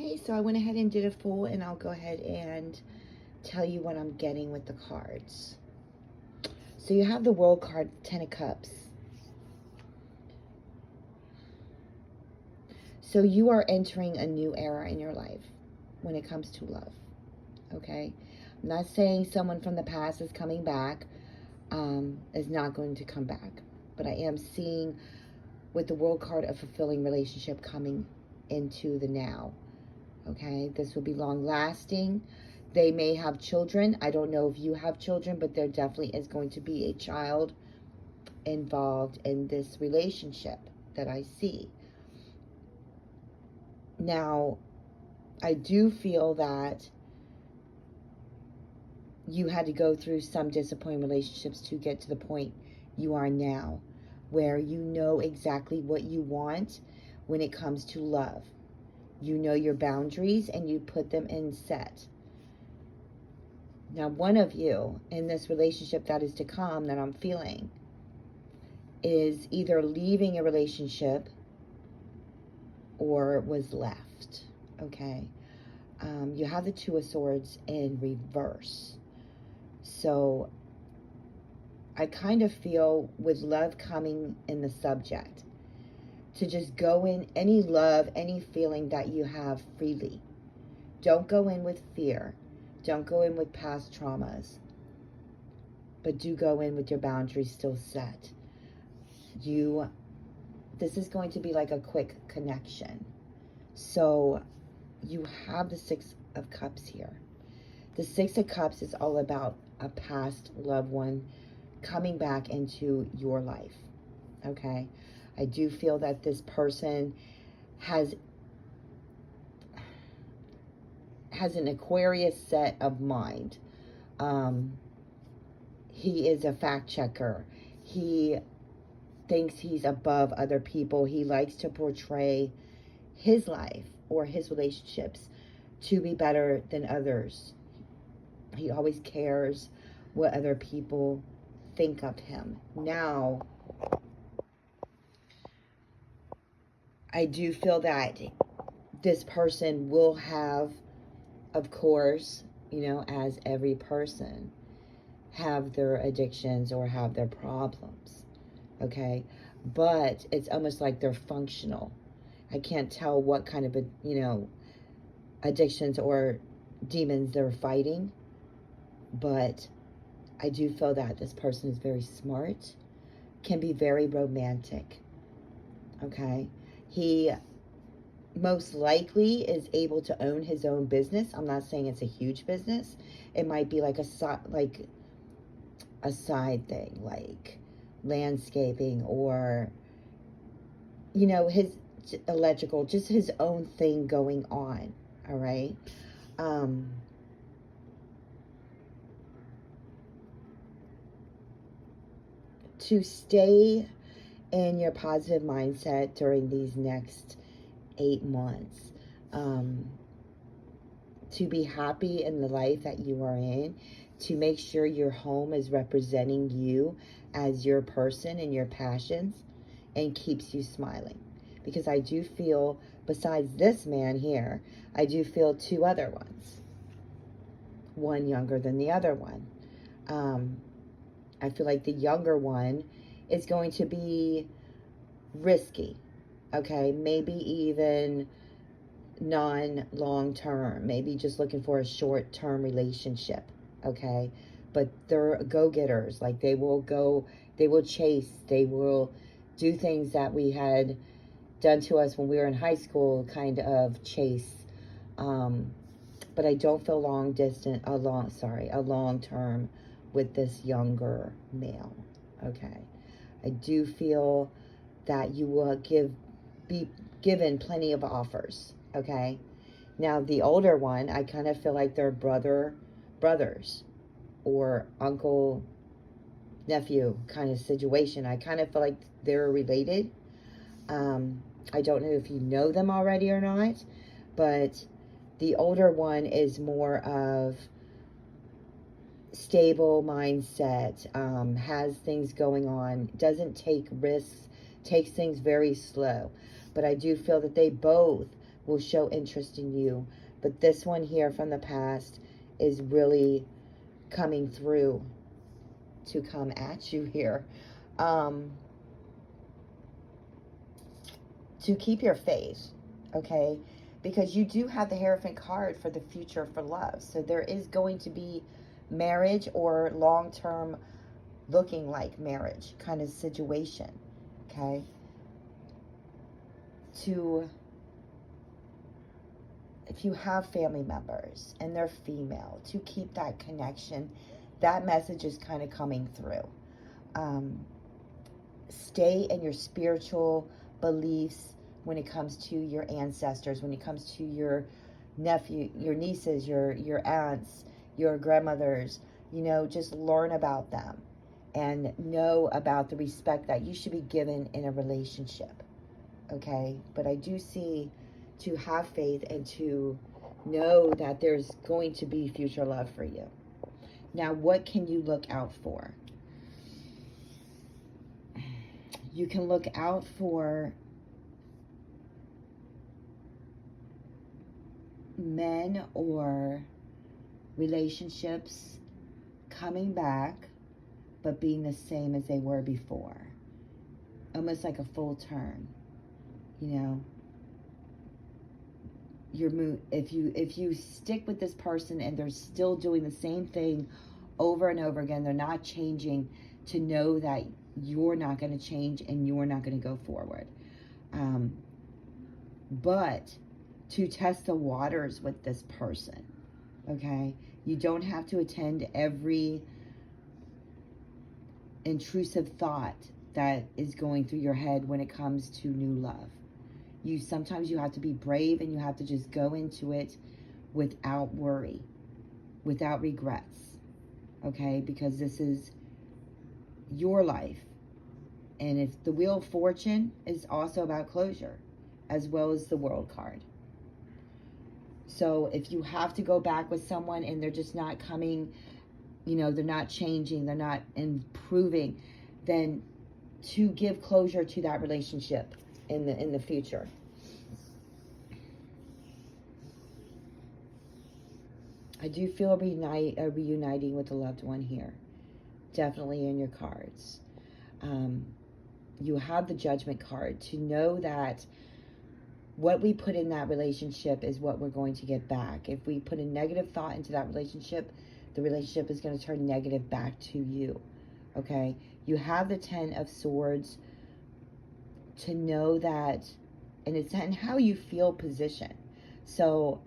Okay, so I went ahead and did a full, and I'll go ahead and tell you what I'm getting with the cards. So you have the World card, 10 of Cups. So you are entering a new era in your life when it comes to love, okay? I'm not saying someone from the past is coming back, is not going to come back. But I am seeing with the World card a fulfilling relationship coming into the now, okay? This will be long lasting. They may have children. I don't know if you have children, but there definitely is going to be a child involved in this relationship that I see. Now, I do feel that you had to go through some disappointing relationships to get to the point you are now, where you know exactly what you want when it comes to love. You know your boundaries and you put them in set. Now, one of you in this relationship that is to come that I'm feeling is either leaving a relationship or was left, okay? You have the Two of Swords in reverse. So I kind of feel with love coming in the subject, to just go in any love, any feeling that you have freely. Don't go in with fear. Don't go in with past traumas. But do go in with your boundaries still set. This is going to be like a quick connection. So you have the Six of Cups here. The Six of Cups is all about a past loved one coming back into your life, okay? I do feel that this person has an Aquarius set of mind. He is a fact checker. He thinks he's above other people. He likes to portray his life or his relationships to be better than others. He always cares what other people think of him. Now, I do feel that this person will have, of course, as every person, have their addictions or have their problems, okay? But it's almost like they're functional. I can't tell what kind of, addictions or demons they're fighting, but I do feel that this person is very smart, can be very romantic, okay? He most likely is able to own his own business. I'm not saying it's a huge business. It might be like a side thing, like landscaping or, his electrical, just his own thing going on, all right? To stay in your positive mindset during these next 8 months, to be happy in the life that you are in, to make sure your home is representing you as your person and your passions and keeps you smiling. Because I do feel, besides this man here, I do feel 2 other ones. One younger than the other one. I feel like the younger one is going to be risky, okay? Maybe even non-long-term, maybe just looking for a short-term relationship, okay? But they're go-getters. Like, they will chase, they will do things that we had done to us when we were in high school, kind of chase. But I don't feel a long-term with this younger male, okay? I do feel that you will be given plenty of offers, okay? Now, the older one, I kind of feel like they're brothers or uncle, nephew kind of situation. I kind of feel like they're related. I don't know if you know them already or not, but the older one is more of stable mindset, has things going on, doesn't take risks, takes things very slow. But I do feel that they both will show interest in you. But this one here from the past is really coming through to come at you here. To keep your faith, okay? Because you do have the Hierophant card for the future for love. So there is going to be marriage or long-term looking like marriage kind of situation, okay? If you have family members and they're female, to keep that connection, that message is kind of coming through. Stay in your spiritual beliefs when it comes to your ancestors, when it comes to your nephew, your nieces, your aunts, your grandmothers. You know, just learn about them and know about the respect that you should be given in a relationship, okay? But I do see to have faith and to know that there's going to be future love for you. Now, what can you look out for? You can look out for men or relationships coming back but being the same as they were before. Almost like a full turn, you know. If you stick with this person and they're still doing the same thing over and over again, they're not changing, to know that you're not going to change and you're not going to go forward. But to test the waters with this person, okay? You don't have to attend every intrusive thought that is going through your head when it comes to new love. Sometimes you have to be brave and you have to just go into it without worry, without regrets, okay? Because this is your life. And if the Wheel of Fortune is also about closure, as well as the World card. So if you have to go back with someone and they're just not coming, you know, they're not changing, they're not improving, then to give closure to that relationship in the future. I do feel a reuniting with a loved one here. Definitely in your cards. You have the Judgment card to know that what we put in that relationship is what we're going to get back. If we put a negative thought into that relationship, the relationship is going to turn negative back to you. Okay? You have the 10 of Swords to know that, and it's in how you feel position. So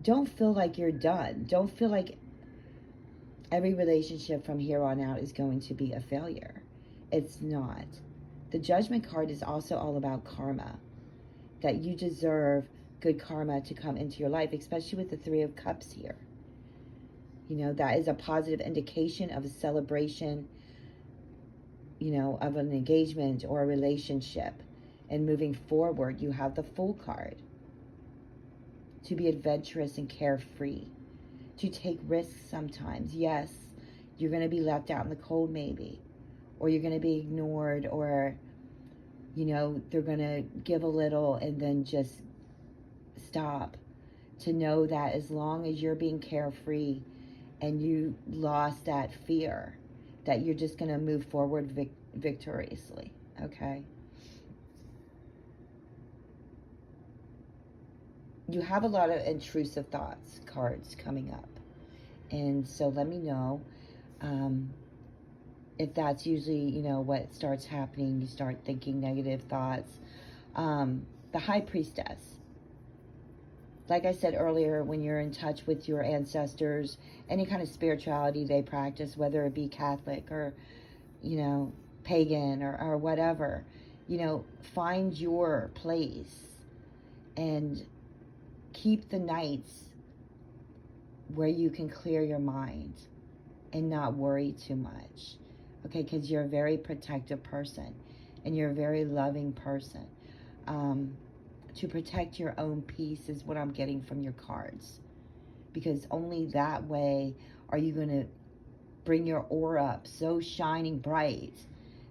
don't feel like you're done. Don't feel like every relationship from here on out is going to be a failure. It's not. The Judgment card is also all about karma. That you deserve good karma to come into your life, especially with the 3 of Cups here. You know, that is a positive indication of a celebration, you know, of an engagement or a relationship. And moving forward, you have the Fool card. To be adventurous and carefree. To take risks sometimes. Yes, you're going to be left out in the cold maybe. Or you're going to be ignored, or, you know, they're going to give a little and then just stop. To know that as long as you're being carefree and you lost that fear, that you're just going to move forward victoriously, okay? You have a lot of intrusive thoughts cards coming up. And so let me know if that's usually, you know, what starts happening. You start thinking negative thoughts. The High Priestess. Like I said earlier, when you're in touch with your ancestors, any kind of spirituality they practice, whether it be Catholic or, you know, pagan or whatever, you know, find your place and keep the nights where you can clear your mind and not worry too much. Okay, because you're a very protective person and you're a very loving person. To protect your own peace is what I'm getting from your cards. Because only that way are you going to bring your aura up so shining bright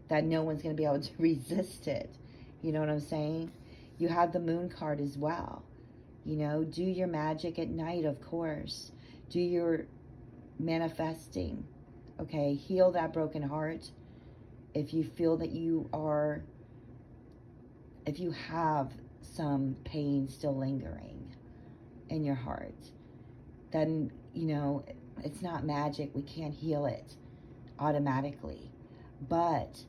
that no one's going to be able to resist it. You know what I'm saying? You have the Moon card as well. You know, do your magic at night, of course. Do your manifesting. Okay, heal that broken heart. If you feel that if you have some pain still lingering in your heart, then, you know, it's not magic. We can't heal it automatically. But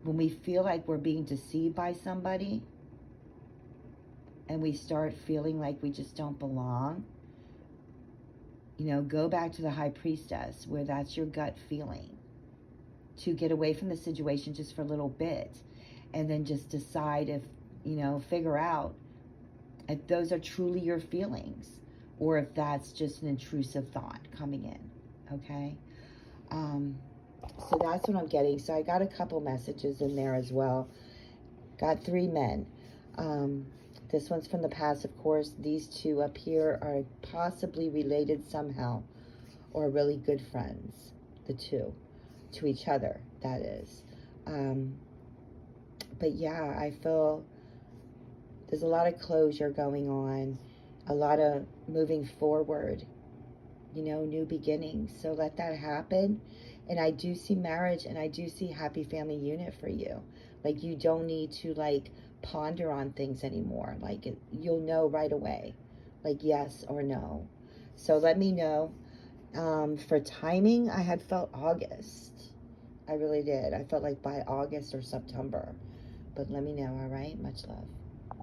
when we feel like we're being deceived by somebody and we start feeling like we just don't belong, you know, go back to the High Priestess, where that's your gut feeling, to get away from the situation just for a little bit, and then just decide if, you know, figure out if those are truly your feelings, or if that's just an intrusive thought coming in, okay? So that's what I'm getting. So I got a couple messages in there as well. Got 3 men. This one's from the past, of course. These 2 up here are possibly related somehow, or really good friends, the 2, to each other, that is. But yeah, I feel there's a lot of closure going on, a lot of moving forward, you know, new beginnings. So let that happen. And I do see marriage, and I do see happy family unit for you. Like, you don't need to, like, ponder on things anymore. Like, you'll know right away, like, yes or no. So let me know. For timing, I had felt August. I really did. I felt like by August or September. But let me know, all right? Much love.